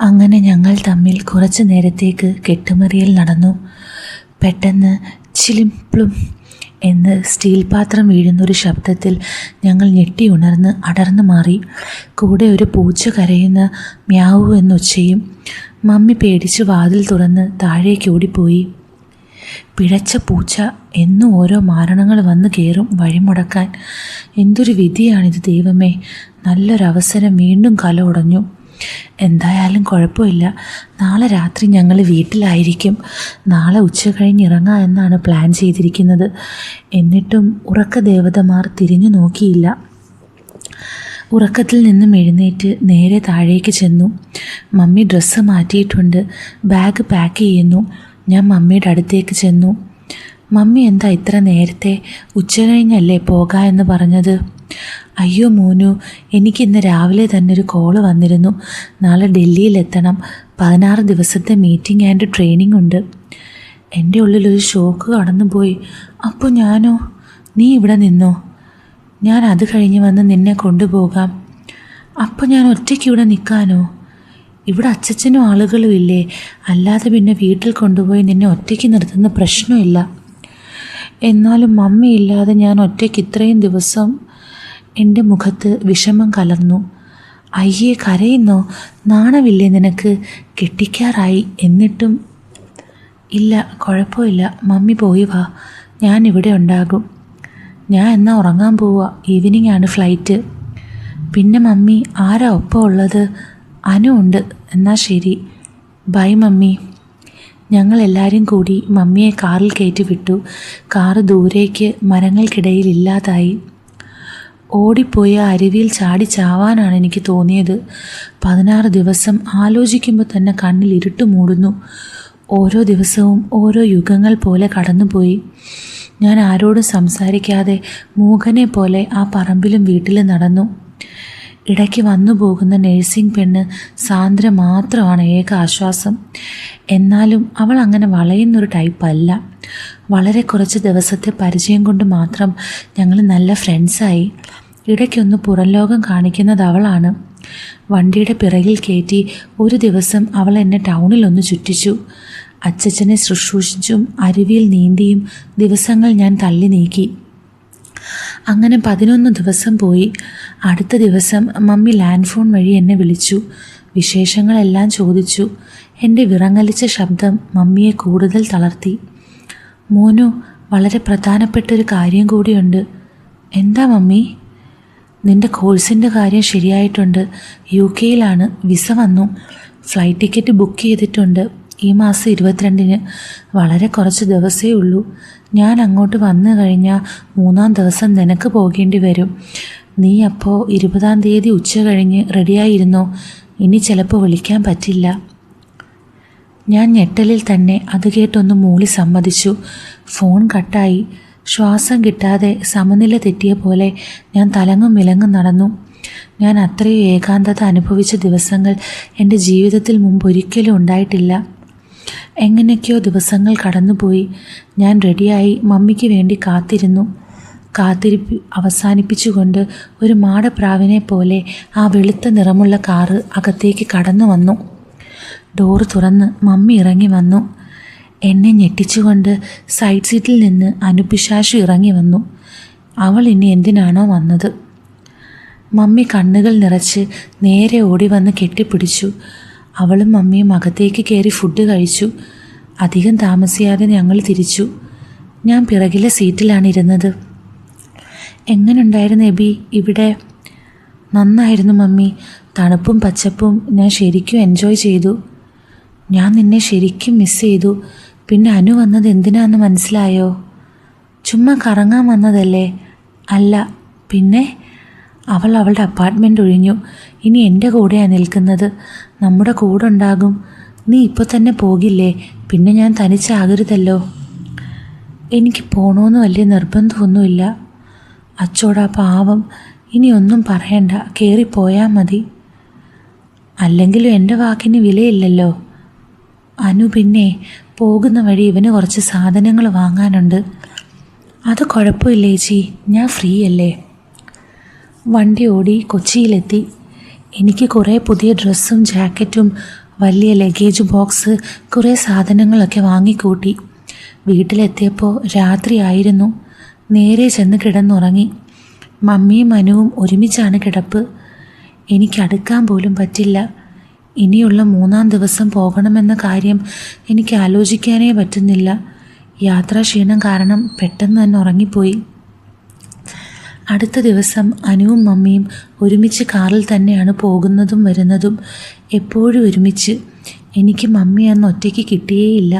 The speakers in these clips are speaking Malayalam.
അങ്ങനെ ഞങ്ങൾ തമ്മിൽ കുറച്ചു നേരത്തേക്ക് കെട്ടുമറിയൽ നടന്നു. പെട്ടെന്ന് ചിലിംപ്ലും എന്ന് സ്റ്റീൽ പാത്രം വീഴുന്നൊരു ശബ്ദത്തിൽ ഞങ്ങൾ ഞെട്ടി ഉണർന്ന് അടർന്നു മാറി. കൂടെ ഒരു പൂച്ച കരയുന്ന മ്യാവു എന്നൊച്ചയും. മമ്മി പേടിച്ച് വാതിൽ തുറന്ന് താഴേക്ക് ഓടിപ്പോയി. പിഴച്ച പൂച്ച എന്നും ഓരോ മാരണങ്ങൾ വന്നു കയറും വഴിമുടക്കാൻ. എന്തൊരു വിധിയാണിത് ദൈവമേ! നല്ലൊരവസരം വീണ്ടും കല ഉടഞ്ഞു. എന്തായാലും കുഴപ്പമില്ല, നാളെ രാത്രി ഞങ്ങൾ വീട്ടിലായിരിക്കും. നാളെ ഉച്ച കഴിഞ്ഞ് ഇറങ്ങാം എന്നാണ് പ്ലാൻ ചെയ്തിരിക്കുന്നത്. എന്നിട്ടും ഉറക്കദേവതമാർ തിരിഞ്ഞു നോക്കിയില്ല. ഉറക്കത്തിൽ നിന്നും എഴുന്നേറ്റ് നേരെ താഴേക്ക് ചെന്നു. മമ്മി ഡ്രസ്സ് മാറ്റിയിട്ടുണ്ട്, ബാഗ് പാക്ക് ചെയ്യുന്നു. ഞാൻ മമ്മിയുടെ അടുത്തേക്ക് ചെന്നു. മമ്മി എന്താ ഇത്ര നേരത്തെ? ഉച്ച കഴിഞ്ഞല്ലേ പോകാം എന്ന് പറഞ്ഞത്? അയ്യോ മോനു, എനിക്കിന്ന് രാവിലെ തന്നെ ഒരു കോള് വന്നിരുന്നു. നാളെ ഡൽഹിയിലെത്തണം. 16 ദിവസത്തെ മീറ്റിംഗ് ആൻഡ് ട്രെയിനിങ് ഉണ്ട്. എൻ്റെ ഉള്ളിലൊരു ഷോക്ക് കടന്നുപോയി. അപ്പോൾ ഞാനോ? നീ ഇവിടെ നിന്നോ? ഞാൻ അത് കഴിഞ്ഞ് വന്ന് നിന്നെ കൊണ്ടുപോകാം. അപ്പോൾ ഞാൻ ഒറ്റയ്ക്ക് ഇവിടെ നിൽക്കാനോ? ഇവിടെ അച്ചച്ചനും ആളുകളും ഇല്ലേ? അല്ലാതെ പിന്നെ വീട്ടിൽ കൊണ്ടുപോയി നിന്നെ ഒറ്റയ്ക്ക് നിർത്തുന്ന പ്രശ്നമില്ല. എന്നാലും മമ്മി ഇല്ലാതെ ഞാൻ ഒറ്റയ്ക്ക് ഇത്രയും ദിവസം. എൻ്റെ മുഖത്ത് വിഷമം കലർന്നു. അയ്യേ, കരയുന്നോ? നാണമില്ലേ നിനക്ക്? കെട്ടിക്കാറായി. എന്നിട്ടും? ഇല്ല, കുഴപ്പമില്ല. മമ്മി പോയി വാ, ഞാൻ ഇവിടെ ഉണ്ടാകും. ഞാൻ എന്നാ ഉറങ്ങാൻ പോവുക. ഈവനിങ് ആണ് ഫ്ലൈറ്റ്. പിന്നെ മമ്മി ആരാ ഒപ്പം ഉള്ളത്? അനു ഉണ്ട്. എന്നാ ശരി, ബൈ മമ്മി. ഞങ്ങളെല്ലാവരും കൂടി മമ്മിയെ കാറിൽ കയറ്റി വിട്ടു. കാറ് ദൂരേക്ക് മരങ്ങൾക്കിടയിൽ ഇല്ലാതായി. ഓടിപ്പോയി ആ അരുവിയിൽ ചാടി ചാവാനാണ് എനിക്ക് തോന്നിയത്. 16 ദിവസം ആലോചിക്കുമ്പോൾ തന്നെ കണ്ണിൽ ഇരുട്ട് മൂടുന്നു. ഓരോ ദിവസവും ഓരോ യുഗങ്ങൾ പോലെ കടന്നുപോയി. ഞാൻ ആരോടും സംസാരിക്കാതെ മൂകനെ പോലെ ആ പറമ്പിലും വീട്ടിലും നടന്നു. ഇടയ്ക്ക് വന്നു പോകുന്ന നഴ്സിംഗ് പെണ്ണ് സാന്ദ്ര മാത്രമാണ് ഏക ആശ്വാസം. എന്നാലും അവൾ അങ്ങനെ വളയുന്നൊരു ടൈപ്പല്ല. വളരെ കുറച്ച് ദിവസത്തെ പരിചയം കൊണ്ട് മാത്രം ഞങ്ങൾ നല്ല ഫ്രണ്ട്സായി. ഇടയ്ക്കൊന്ന് പുറം ലോകം കാണിക്കുന്നത് അവളാണ്. വണ്ടിയുടെ പിറകിൽ കയറ്റി ഒരു ദിവസം അവൾ എന്നെ ടൗണിലൊന്ന് ചുറ്റിച്ചു. അച്ചച്ചനെ ശുശ്രൂഷിച്ചും അരുവിയിൽ നീന്തിയും ദിവസങ്ങൾ ഞാൻ തള്ളി നീക്കി. അങ്ങനെ 11 ദിവസം പോയി. അടുത്ത ദിവസം മമ്മി ലാൻഡ് ഫോൺ വഴി എന്നെ വിളിച്ചു. വിശേഷങ്ങളെല്ലാം ചോദിച്ചു. എൻ്റെ വിറങ്ങലിച്ച ശബ്ദം മമ്മിയെ കൂടുതൽ തളർത്തി. മോനു, വളരെ പ്രധാനപ്പെട്ടൊരു കാര്യം കൂടിയുണ്ട്. എന്താ മമ്മി? നിൻ്റെ കോഴ്സിൻ്റെ കാര്യം ശരിയായിട്ടുണ്ട്. UK-യിലാണ്. വിസ വന്നു. ഫ്ലൈറ്റ് ടിക്കറ്റ് ബുക്ക് ചെയ്തിട്ടുണ്ട്. ഈ മാസം 22-ന്. വളരെ കുറച്ച് ദിവസമേ ഉള്ളൂ. ഞാൻ അങ്ങോട്ട് വന്നു കഴിഞ്ഞാൽ 3-ാം ദിവസം നിനക്ക് പോകേണ്ടി വരും. നീ അപ്പോൾ 20-ാം തീയതി ഉച്ച കഴിഞ്ഞ് റെഡിയായിരുന്നോ? ഇനി ചിലപ്പോൾ വിളിക്കാൻ പറ്റില്ല. ഞാൻ ഞെട്ടലിൽ തന്നെ അത് കേട്ടൊന്ന് മൂളി സമ്മതിച്ചു. ഫോൺ കട്ടായി. ശ്വാസം കിട്ടാതെ സമനില തെറ്റിയ പോലെ ഞാൻ തലങ്ങും വിലങ്ങും നടന്നു. ഞാൻ അത്രയും ഏകാന്തത അനുഭവിച്ച ദിവസങ്ങൾ എൻ്റെ ജീവിതത്തിൽ മുമ്പൊരിക്കലും ഉണ്ടായിട്ടില്ല. എങ്ങനെയൊക്കെയോ ദിവസങ്ങൾ കടന്നുപോയി. ഞാൻ റെഡിയായി മമ്മിക്ക് വേണ്ടി കാത്തിരുന്നു. കാത്തിരിപ്പ് അവസാനിപ്പിച്ചുകൊണ്ട് ഒരു മാടപ്രാവിനെ പോലെ ആ വെളുത്ത നിറമുള്ള കാറ് അകത്തേക്ക് കടന്നു വന്നു. ഡോറ് തുറന്ന് മമ്മി ഇറങ്ങി വന്നു. എന്നെ ഞെട്ടിച്ചുകൊണ്ട് സൈഡ് സീറ്റിൽ നിന്ന് അനുപിശാശു ഇറങ്ങി വന്നു. അവൾ ഇനി എന്തിനാണോ വന്നത്? മമ്മി കണ്ണുകൾ നിറച്ച് നേരെ ഓടി വന്ന് കെട്ടിപ്പിടിച്ചു. അവളും മമ്മിയും അകത്തേക്ക് കയറി ഫുഡ് കഴിച്ചു. അധികം താമസിയാതെ ഞങ്ങൾ തിരിച്ചു. ഞാൻ പിറകിലെ സീറ്റിലാണ് ഇരുന്നത്. എങ്ങനെയുണ്ടായിരുന്നു എബി ഇവിടെ? നന്നായിരുന്നു മമ്മി. തണുപ്പും പച്ചപ്പും ഞാൻ ശരിക്കും എൻജോയ് ചെയ്തു. ഞാൻ നിന്നെ ശരിക്കും മിസ് ചെയ്തു. പിന്നെ അനു വന്നത് എന്തിനാന്ന് മനസ്സിലായോ? ചുമ്മാ കറങ്ങാൻ വന്നതല്ലേ? അല്ല. പിന്നെ? അവൾ അവളുടെ അപ്പാർട്ട്മെൻ്റ് ഒഴിഞ്ഞു. ഇനി എൻ്റെ കൂടെയാണ് നിൽക്കുന്നത്. നമ്മുടെ കൂടെ ഉണ്ടാകും. നീ ഇപ്പോൾ തന്നെ പോകില്ലേ? പിന്നെ ഞാൻ തനിച്ചാകരുതല്ലോ. എനിക്ക് പോകണമെന്ന് വലിയ നിർബന്ധമൊന്നുമില്ല. അച്ചോടാ പാവം. ഇനി ഒന്നും പറയണ്ട, കയറിപ്പോയാൽ മതി. അല്ലെങ്കിലും എൻ്റെ വാക്കിന് വിലയില്ലല്ലോ. അനു, പിന്നെ പോകുന്ന വഴി ഇവന് കുറച്ച് സാധനങ്ങൾ വാങ്ങാനുണ്ട്. അത് കുഴപ്പമില്ല ചേച്ചി, ഞാൻ ഫ്രീ അല്ലേ. വണ്ടി ഓടി കൊച്ചിയിലെത്തി. എനിക്ക് കുറേ പുതിയ ഡ്രസ്സും ജാക്കറ്റും വലിയ ലഗേജ് ബോക്സ്, കുറേ സാധനങ്ങളൊക്കെ വാങ്ങിക്കൂട്ടി. വീട്ടിലെത്തിയപ്പോൾ രാത്രിയായിരുന്നു. നേരെ ചെന്ന് കിടന്നുറങ്ങി. മമ്മിയും മനുവും ഒരുമിച്ചാണ് കിടപ്പ്. എനിക്ക് അടുക്കാൻ പോലും പറ്റില്ല. ഇനിയുള്ള 3-ാം ദിവസം പോകണമെന്ന കാര്യം എനിക്ക് ആലോചിക്കാനേ പറ്റുന്നില്ല. യാത്രാക്ഷീണം കാരണം പെട്ടെന്ന് തന്നെ ഉറങ്ങിപ്പോയി. അടുത്ത ദിവസം അനുവും മമ്മിയും ഒരുമിച്ച് കാറിൽ തന്നെയാണ് പോകുന്നതും വരുന്നതും. എപ്പോഴും ഒരുമിച്ച്. എനിക്ക് മമ്മി അന്ന് ഒറ്റയ്ക്ക് കിട്ടിയേയില്ല.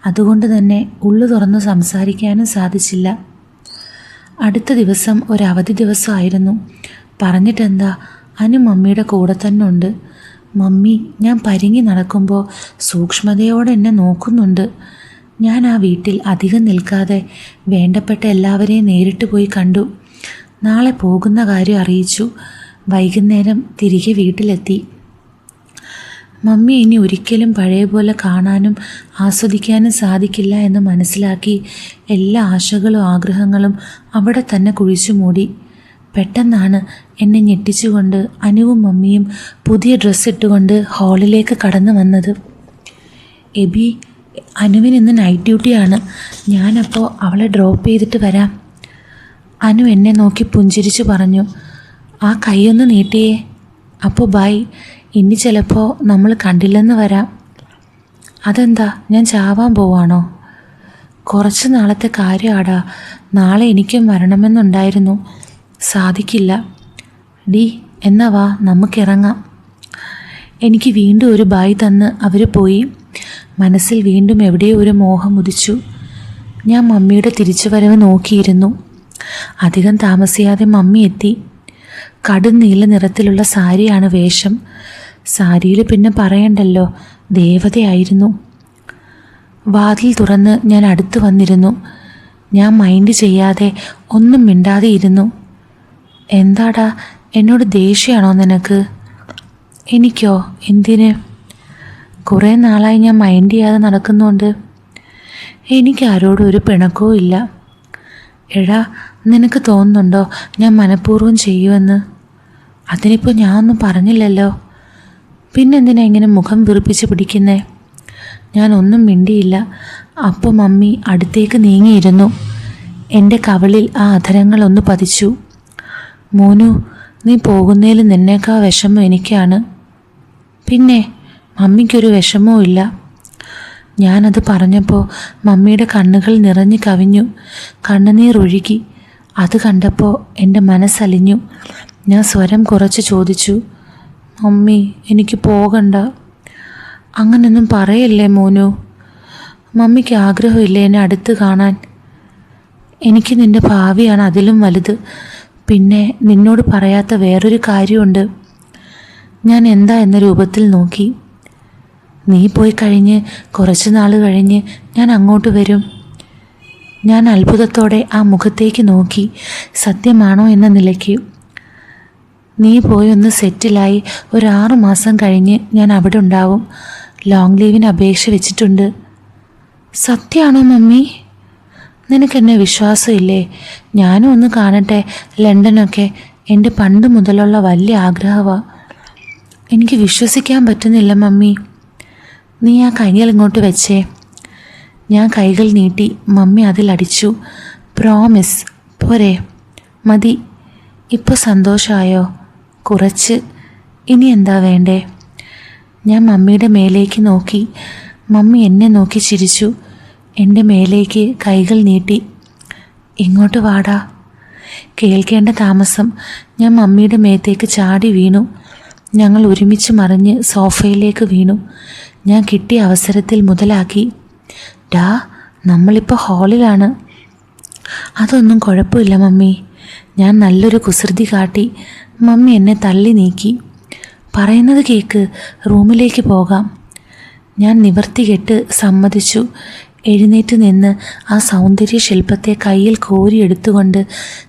അതുകൊണ്ട് തന്നെ ഉള്ളു തുറന്ന് സംസാരിക്കാനും സാധിച്ചില്ല. അടുത്ത ദിവസം ഒരവധി ദിവസമായിരുന്നു. പറഞ്ഞിട്ടെന്താ, അനു മമ്മിയുടെ കൂടെ തന്നെ ഉണ്ട്. മമ്മി ഞാൻ പരിങ്ങി നടക്കുമ്പോൾ സൂക്ഷ്മതയോടെ എന്നെ നോക്കുന്നുണ്ട്. ഞാൻ ആ വീട്ടിൽ അധികം നിൽക്കാതെ വേണ്ടപ്പെട്ട എല്ലാവരെയും നേരിട്ട് പോയി കണ്ടു. നാളെ പോകുന്ന കാര്യം അറിയിച്ചു. വൈകുന്നേരം തിരികെ വീട്ടിലെത്തി. മമ്മി ഇനി ഒരിക്കലും പഴയ പോലെ കാണാനും ആസ്വദിക്കാനും സാധിക്കില്ല എന്ന് മനസ്സിലാക്കി എല്ലാ ആശകളും ആഗ്രഹങ്ങളും അവിടെ തന്നെ കുഴിച്ചു മൂടി. പെട്ടെന്നാണ് എന്നെ ഞെട്ടിച്ചുകൊണ്ട് അനുവും മമ്മിയും പുതിയ ഡ്രസ്സ് ഇട്ടുകൊണ്ട് ഹാളിലേക്ക് കടന്നു വന്നത്. എബി, അനുവിന് ഇന്ന് നൈറ്റ് ഡ്യൂട്ടിയാണ്. ഞാനപ്പോൾ അവളെ ഡ്രോപ്പ് ചെയ്തിട്ട് വരാം. അനു എന്നെ നോക്കി പുഞ്ചിരിച്ചു പറഞ്ഞു. ആ കൈയൊന്ന് നീട്ടിയേ. അപ്പോൾ ബൈ. ഇനി ചിലപ്പോൾ നമ്മൾ കണ്ടില്ലെന്ന് വരാം. അതെന്താ, ഞാൻ ചാവാൻ പോവാണോ? കുറച്ച് നാളത്തെ കാര്യമാടാ. നാളെ എനിക്കും വരണമെന്നുണ്ടായിരുന്നു. സാധിക്കില്ല. ഡി, എന്നാ വാ, നമുക്കിറങ്ങാം. എനിക്ക് വീണ്ടും ഒരു ബായ് തന്ന് അവർ പോയി. മനസ്സിൽ വീണ്ടും എവിടെയോ ഒരു മോഹം ഉദിച്ചു. ഞാൻ മമ്മിയുടെ തിരിച്ചുവരവ് നോക്കിയിരുന്നു. അധികം താമസിയാതെ മമ്മി എത്തി. കടും നീല നിറത്തിലുള്ള സാരിയാണ് വേഷം. സാരിയിൽ പിന്നെ പറയണ്ടല്ലോ, ദേവതയായിരുന്നു. വാതിൽ തുറന്ന് ഞാൻ അടുത്ത് വന്നിരുന്നു. ഞാൻ മൈൻഡ് ചെയ്യാതെ ഒന്നും മിണ്ടാതെ ഇരുന്നു. എന്താടാ, എന്നോട് ദേഷ്യമാണോ നിനക്ക്? എനിക്കോ? എന്തിന്? കുറേ നാളായി ഞാൻ മൈൻഡ് ചെയ്യാതെ നടക്കുന്നുണ്ട്. എനിക്കാരോടും ഒരു പിണക്കവും ഇല്ല. എടാ, നിനക്ക് തോന്നുന്നുണ്ടോ ഞാൻ മനഃപൂർവ്വം ചെയ്യുമെന്ന്? അതിനിപ്പോൾ ഞാൻ ഒന്നും പറഞ്ഞില്ലല്ലോ. പിന്നെന്തിനാ ഇങ്ങനെ മുഖം വീർപ്പിച്ച് പിടിക്കുന്നേ? ഞാനൊന്നും മിണ്ടിയില്ല. അപ്പോൾ മമ്മി അടുത്തേക്ക് നീങ്ങിയിരുന്നു. എൻ്റെ കവിളിൽ ആ അധരങ്ങളൊന്ന് പതിച്ചു. മോനു, നീ പോകുന്നതിൽ നിന്നേക്കാ വിഷമം എനിക്കാണ്. പിന്നെ മമ്മിക്കൊരു വിഷമവും ഇല്ല. ഞാനത് പറഞ്ഞപ്പോൾ മമ്മിയുടെ കണ്ണുകൾ നിറഞ്ഞു കവിഞ്ഞു. കണ്ണുനീർ ഒഴുകി. അത് കണ്ടപ്പോൾ എൻ്റെ മനസ്സലിഞ്ഞു. ഞാൻ സ്വരം കുറച്ച് ചോദിച്ചു, മമ്മി, എനിക്ക് പോകണ്ട. അങ്ങനൊന്നും പറയല്ലേ മോനു. മമ്മിക്ക് ആഗ്രഹമില്ലേ എന്നെ അടുത്ത് കാണാൻ? എനിക്ക് നിൻ്റെ ഭാവിയാണ് അതിലും വലുത്. പിന്നെ നിന്നോട് പറയാത്ത വേറൊരു കാര്യമുണ്ട്. ഞാൻ എന്താ എന്ന രൂപത്തിൽ നോക്കി. നീ പോയി കഴിഞ്ഞ് കുറച്ച് നാൾ കഴിഞ്ഞ് ഞാൻ അങ്ങോട്ട് വരും. ഞാൻ അത്ഭുതത്തോടെ ആ മുഖത്തേക്ക് നോക്കി. സത്യമാണോ എന്ന നിലയ്ക്ക്. നീ പോയി ഒന്ന് സെറ്റിലായി ഒരു 6 മാസം കഴിഞ്ഞ് ഞാൻ അവിടെ ഉണ്ടാവും. ലോങ് ലീവിന് അപേക്ഷ വെച്ചിട്ടുണ്ട്. സത്യമാണോ മമ്മി? നിനക്കെന്നെ വിശ്വാസമില്ലേ? ഞാനും ഒന്ന് കാണട്ടെ ലണ്ടനൊക്കെ. എൻ്റെ പണ്ട് മുതലുള്ള വലിയ ആഗ്രഹമാണ്. എനിക്ക് വിശ്വസിക്കാൻ പറ്റുന്നില്ല മമ്മി. നീ ആ കൈകൾ ഇങ്ങോട്ട് വെച്ചേ. ഞാൻ കൈകൾ നീട്ടി. മമ്മി അതിലടിച്ചു. പ്രോമിസ്. പോരെ? മതി. ഇപ്പോൾ സന്തോഷമായോ? കുറച്ച്. ഇനി എന്താ വേണ്ടേ? ഞാൻ മമ്മിയുടെ മേലേക്ക് നോക്കി. മമ്മി എന്നെ നോക്കി ചിരിച്ചു. എൻ്റെ മേലേക്ക് കൈകൾ നീട്ടി. ഇങ്ങോട്ട് വാടാ. കേൾക്കേണ്ട താമസം. ഞാൻ മമ്മിയുടെ മേത്തേക്ക് ചാടി വീണു. ഞങ്ങൾ ഒരുമിച്ച് മറിഞ്ഞ് സോഫയിലേക്ക് വീണു. ഞാൻ കിട്ടിയ അവസരത്തിൽ മുതലാക്കി. ഡാ, നമ്മളിപ്പോൾ ഹാളിലാണ്. അതൊന്നും കുഴപ്പമില്ല മമ്മി. ഞാൻ നല്ലൊരു കുസൃതി കാട്ടി. മമ്മി എന്നെ തള്ളി നീക്കി. പറയുന്നത് കേക്ക്, റൂമിലേക്ക് പോകാം. ഞാൻ നിവർത്തികെട്ട് സമ്മതിച്ചു. എഴുന്നേറ്റ് നിന്ന് ആ സൗന്ദര്യ ശില്പത്തെ കയ്യിൽ കോരിയെടുത്തുകൊണ്ട്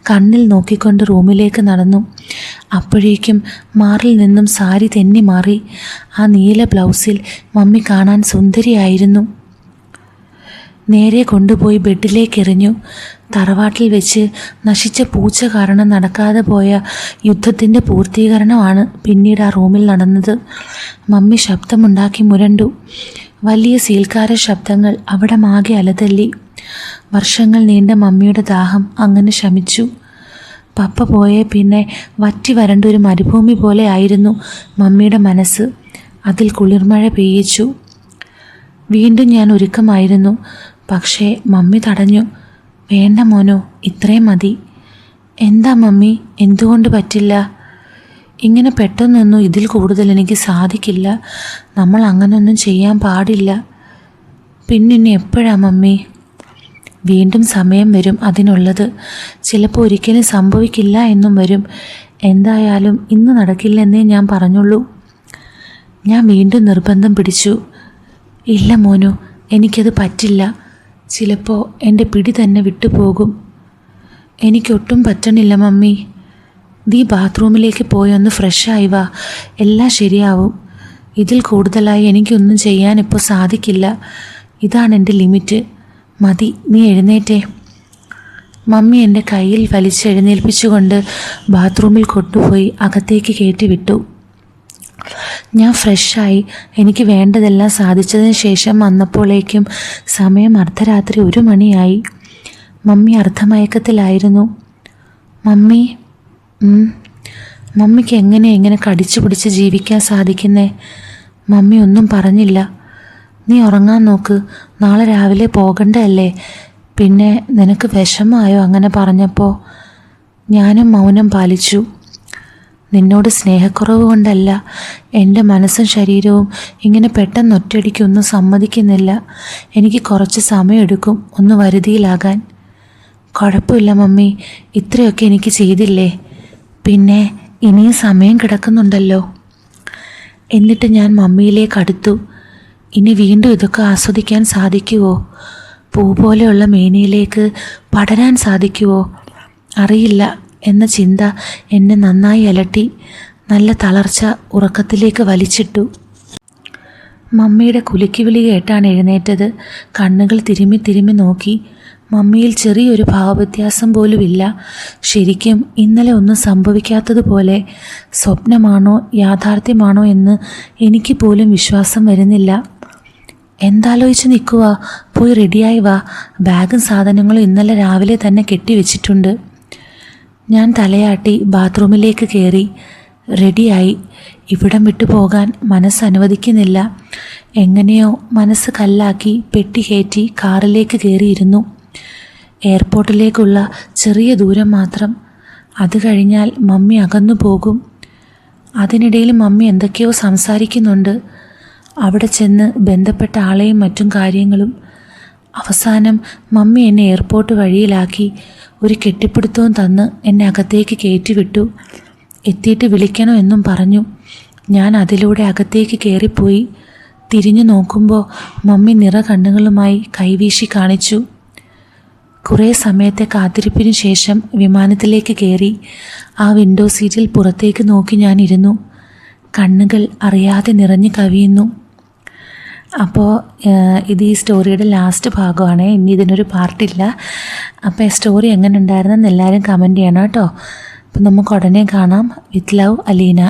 കണ്ണിൽ നോക്കിക്കൊണ്ട് റൂമിലേക്ക് നടന്നു. അപ്പോഴേക്കും മാറിൽ നിന്നും സാരി തെന്നി മാറി. ആ നീല ബ്ലൗസിൽ മമ്മി കാണാൻ സുന്ദരിയായിരുന്നു. നേരെ കൊണ്ടുപോയി ബെഡിലേക്ക് എറിഞ്ഞു. തറവാട്ടിൽ വെച്ച് നശിച്ച പൂച്ച കാരണം നടക്കാതെ പോയ യുദ്ധത്തിൻ്റെ പൂർത്തീകരണമാണ് പിന്നീട് ആ റൂമിൽ നടന്നത്. മമ്മി ശബ്ദമുണ്ടാക്കി മുരണ്ടു. വലിയ സീൽക്കാര ശബ്ദങ്ങൾ അവിടെ മാകെ അലതല്ലി. വർഷങ്ങൾ നീണ്ട മമ്മിയുടെ ദാഹം അങ്ങനെ ശമിച്ചു. പപ്പ പോയേ പിന്നെ വറ്റി വരണ്ടൊരു മരുഭൂമി പോലെ ആയിരുന്നു മമ്മിയുടെ മനസ്സ്. അതിൽ കുളിർമഴ പെയ്യിച്ചു. വീണ്ടും ഞാൻ ഒരുക്കമായിരുന്നു. പക്ഷേ മമ്മി തടഞ്ഞു. വേണ്ട മോനോ, ഇത്രയും മതി. എന്താ മമ്മി, എന്തുകൊണ്ട് പറ്റില്ല? ഇങ്ങനെ പെട്ടെന്നൊന്നും ഇതിൽ കൂടുതൽ എനിക്ക് സാധിക്കില്ല. നമ്മൾ അങ്ങനൊന്നും ചെയ്യാൻ പാടില്ല. പിന്നിനി എപ്പോഴാ മമ്മി? വീണ്ടും സമയം വരും അതിനുള്ളത്. ചിലപ്പോൾ ഒരിക്കലും സംഭവിക്കില്ല എന്നും വരും. എന്തായാലും ഇന്ന് നടക്കില്ലെന്നേ ഞാൻ പറഞ്ഞുള്ളൂ. ഞാൻ വീണ്ടും നിർബന്ധം പിടിച്ചു. ഇല്ല മോനു, എനിക്കത് പറ്റില്ല. ചിലപ്പോൾ എൻ്റെ പിടി തന്നെ വിട്ടുപോകും. എനിക്കൊട്ടും പറ്റണില്ല മമ്മി. നീ ബാത്റൂമിലേക്ക് പോയി ഒന്ന് ഫ്രഷായി വാ, എല്ലാം ശരിയാവും. ഇതിൽ കൂടുതലായി എനിക്കൊന്നും ചെയ്യാനിപ്പോൾ സാധിക്കില്ല. ഇതാണ് എൻ്റെ ലിമിറ്റ്. മതി, നീ എഴുന്നേറ്റേ. മമ്മി എൻ്റെ കയ്യിൽ വലിച്ചെഴുന്നേൽപ്പിച്ചുകൊണ്ട് ബാത്റൂമിൽ കൊണ്ടുപോയി അകത്തേക്ക് കയറ്റി വിട്ടു. ഞാൻ ഫ്രഷായി എനിക്ക് വേണ്ടതെല്ലാം സാധിച്ചതിന് ശേഷം വന്നപ്പോഴേക്കും സമയം അർദ്ധരാത്രി 1 മണിയായി. മമ്മി അർദ്ധമയക്കത്തിലായിരുന്നു. മമ്മി മമ്മിക്ക് എങ്ങനെ കടിച്ചു പിടിച്ച് ജീവിക്കാൻ സാധിക്കുന്നേ? മമ്മി ഒന്നും പറഞ്ഞില്ല. നീ ഉറങ്ങാൻ നോക്ക്, നാളെ രാവിലെ പോകണ്ടല്ലേ. പിന്നെ നിനക്ക് വിഷമമായോ അങ്ങനെ പറഞ്ഞപ്പോൾ? ഞാനും മൗനം പാലിച്ചു. നിന്നോട് സ്നേഹക്കുറവ് കൊണ്ടല്ല, എൻ്റെ മനസ്സും ശരീരവും ഇങ്ങനെ പെട്ടെന്ന് ഒറ്റയടിക്കൊന്നും സമ്മതിക്കുന്നില്ല. എനിക്ക് കുറച്ച് സമയമെടുക്കും ഒന്ന് വരുതിയിലാകാൻ. കുഴപ്പമില്ല മമ്മി, ഇത്രയൊക്കെ എനിക്ക് ചെയ്തില്ലേ, പിന്നെ ഇനിയും സമയം കിടക്കുന്നുണ്ടല്ലോ. എന്നിട്ട് ഞാൻ മമ്മിയിലേക്ക് അടുത്തു. ഇനി വീണ്ടും ഇതൊക്കെ ആസ്വദിക്കാൻ സാധിക്കുമോ? പൂ പോലെയുള്ള മേനിയിലേക്ക് പടരാൻ സാധിക്കുമോ? അറിയില്ല എന്ന ചിന്ത എന്നെ നന്നായി അലട്ടി. നല്ല തളർച്ച ഉറക്കത്തിലേക്ക് വലിച്ചിട്ടു. മമ്മിയുടെ കുലുക്കിവിളി കേട്ടാണ് എഴുന്നേറ്റത്. കണ്ണുകൾ തിരുമ്മി നോക്കി. മമ്മിയിൽ ചെറിയൊരു ഭാവവ്യത്യാസം പോലുമില്ല. ശരിക്കും ഇന്നലെ ഒന്നും സംഭവിക്കാത്തതുപോലെ. സ്വപ്നമാണോ യാഥാർത്ഥ്യമാണോ എന്ന് എനിക്ക് പോലും വിശ്വാസം വരുന്നില്ല. എന്താലോചിച്ച് നിൽക്കുക? പോയി റെഡിയായി വാ. ബാഗും സാധനങ്ങളും ഇന്നലെ രാവിലെ തന്നെ കെട്ടിവെച്ചിട്ടുണ്ട്. ഞാൻ തലയാട്ടി ബാത്റൂമിലേക്ക് കയറി. റെഡിയായി. ഇവിടം വിട്ടു പോകാൻ മനസ്സനുവദിക്കുന്നില്ല. എങ്ങനെയോ മനസ്സ് കല്ലാക്കി പെട്ടി കയറ്റി കാറിലേക്ക് കയറിയിരുന്നു. എയർപോർട്ടിലേക്കുള്ള ചെറിയ ദൂരം മാത്രം. അത് കഴിഞ്ഞാൽ മമ്മി അകന്നു പോകും. അതിനിടയിൽ മമ്മി എന്തൊക്കെയോ സംസാരിക്കുന്നുണ്ട്. അവിടെ ചെന്ന് ബന്ധപ്പെട്ട ആളെയും മറ്റും കാര്യങ്ങളും. അവസാനം മമ്മി എന്നെ എയർപോർട്ട് വഴിയിലാക്കി ഒരു കെട്ടിപ്പിടുത്തവും തന്ന് എന്നെ അകത്തേക്ക് കയറ്റിവിട്ടു. എത്തിയിട്ട് വിളിക്കണോ എന്നും പറഞ്ഞു. ഞാൻ അതിലൂടെ അകത്തേക്ക് കയറിപ്പോയി. തിരിഞ്ഞു നോക്കുമ്പോൾ മമ്മി നിറ കണ്ണുകളുമായി കൈവീശി കാണിച്ചു. കുറേ സമയത്തെ കാത്തിരിപ്പിനു ശേഷം വിമാനത്തിലേക്ക് കയറി. ആ വിൻഡോ സീറ്റിൽ പുറത്തേക്ക് നോക്കി ഞാൻ ഇരുന്നു. കണ്ണുകൾ അറിയാതെ നിറഞ്ഞു കവിയുന്നു. അപ്പോൾ ഇത് ഈ സ്റ്റോറിയുടെ ലാസ്റ്റ് ഭാഗമാണ്. ഇനി ഇതിനൊരു പാർട്ടില്ല. അപ്പോൾ സ്റ്റോറി എങ്ങനെ ഉണ്ടായിരുന്നെന്ന് എല്ലാവരും കമൻറ്റ് ചെയ്യണം കേട്ടോ. അപ്പം നമുക്ക് ഉടനെ കാണാം. With love, Aleena.